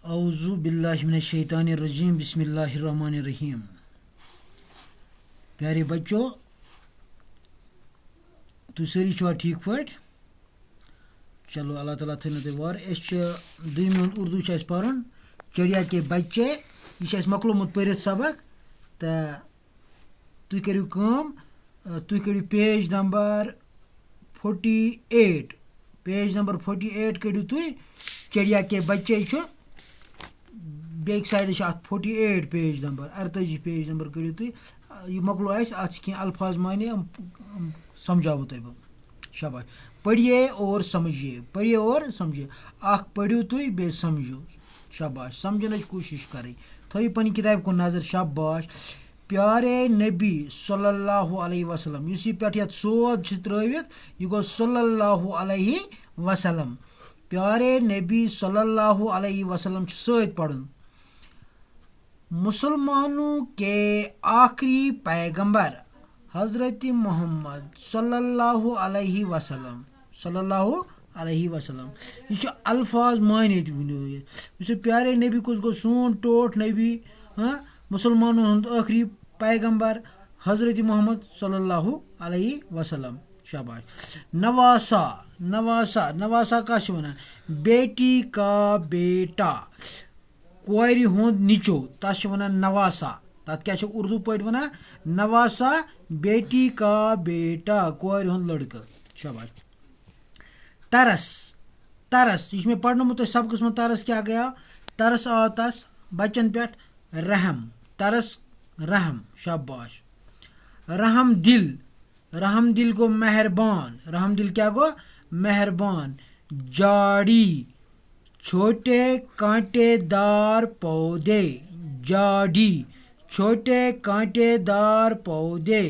औज़ु बिल्लाहि मिनश शैतानिर रजीम बिस्मिल्लाहिर रहमानिर रहीम। प्यारे बच्चों, तुम सारी छुआ ठीक पाट? चलो अल्लाह ताला थो तुम वार। दुम उर्दू पान चिड़िया के बच्चे। यह मकलोमुत पढ़ित सबक। तो तुम करो तुम करो पेज नंबर 48। पेज नंबर 48 करो तुम। चिड़िया के बच्चे back side 48 page number 48 page number करो तुम। यह मकलो अत अल्फाज माने समझाओ तुम बह। शाबाश। पढ़िए और समझिए, पढ़िए और समझिए। पढ़ो तुम बे समझो। शाबाश। समझन कोशिश करें। थो पन किताब को नजर। शाबाश। प्यारे नबी सल्लल्लाहु अलैहि वसल्लम इस पे सोद त्रवित यह गो सल्लल्लाहु अलैहि वसल्लम। प्यारे नबी सल्लल्लाहु अलैहि वसल्लम सत पढ़न। मुसलमानों के आखिरी पैगंबर हज़रत मोहम्मद सल्लल्लाहु अलैहि वसल्लम। सल्लल्लाहु अलैहि वसल्लम यह अल्फाज माने वो प्यारे नबी कुछ गो सोन टोट नबी। हाँ, मुसलमानों हंद आखिरी पैगंबर हज़रत मोहम्मद सल्लल्लाहु अलैहि वसल्लम। शाबाश। नवासा। नवासा नवासा का वन बेटी का बेटा। कोर हुंद निचो तस वन नवासा। तथ क्या उर्दू पे वन नवासा बेटी का बेटा कोर हुंद लड़का। शाबाश। तरस। तरस यह मे पढ़नमुत सबकस में तरस क्या गया। तरस आ तस बच्चन पे रहम। तरस रहम। शाबाश। रहम दिल। रहम दिल गो मेहरबान। रहम दिल क्या गो मेहरबान। जाड़ी छोटे कांटेदार पौधे। जाड़ी छोटे कांटेदार पौधे।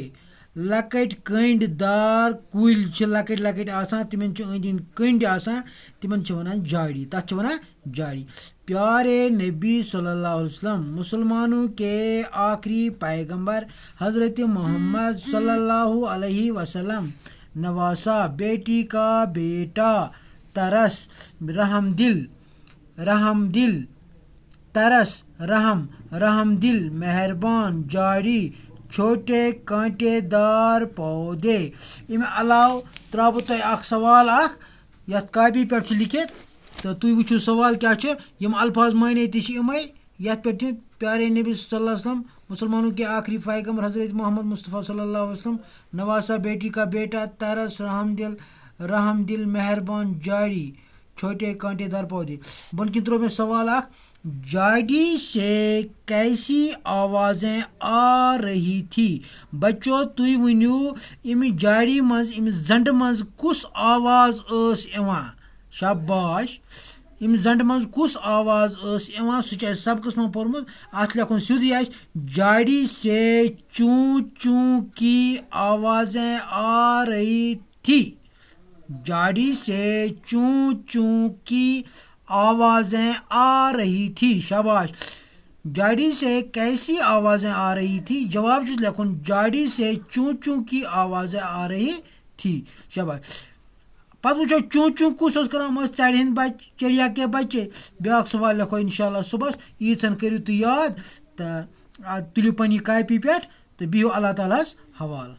लकट कंडदार कुल लकट लकट आसान तिमन अंद अंद कंड आसान तिमन वन जाड़ी। तथ वन जाड़ी। प्यारे नबी सल्लल्लाहु अलैहि वसल्लम मुसलमानों के आखिरी पैगंबर हज़रत मोहम्मद सल्लल्लाहु अलैहि वसल्लम। नवासा बेटी का बेटा। तरस रहम दिल। रहम दिल तरस रहम। रहम दिल मेहरबान। जाड़ी छोटे कांटेदार पौधे। इमे अलाव त्रा तुह सवाल यथ कापी पे लिखित। तो तुम वो सवाल क्या यम अल्फाज माने तमे ये पे प्यारे नबी सल्लल्लाहु अलैहि वसल्लम मुसलमानों के आखिरी पैगंबर हज़रत मोहम्मद मुस्तफ़ा सल्लल्लाहु अलैहि वसल्लम। नवासा बेटी का बेटा। तरस रहम दिल मेहरबान। जाड़ी छोटे कांटेदार पौधे। बन किन त्रो में सवाल जाड़ी से कैसी आवाज़ें आ रही थी। बच्चों तुम वनु इम जाड़ी मज इम जंड मज कुस आवाज़ इवान। शाबाश। इम जंड मज कुस आवाज़ इवान सह सबकस में पोर्मुत। अत लिखुन सीधी जाड़ी से चूं चूं की आवाज़ें आ रही थी। जाड़ी से चूं चूं की आवाज़ें आ रही थी। शाबाश। जाड़ी से कैसी आवाज़ें आ रही थी। जवाब लिखुन जाड़ी से चूं चूं की आवाज़ें आ रही थी। शाबाश। पत वो चूं चूं कुस कर चढ़ हंद बच चिड़िया के बच्चे। ब्या सवाल लिखो इंशाल्लाह सुबह। यीचन करो तुम याद। तो तुलो पन कापी पे तो बिहो अल्लाह ताला हवाल।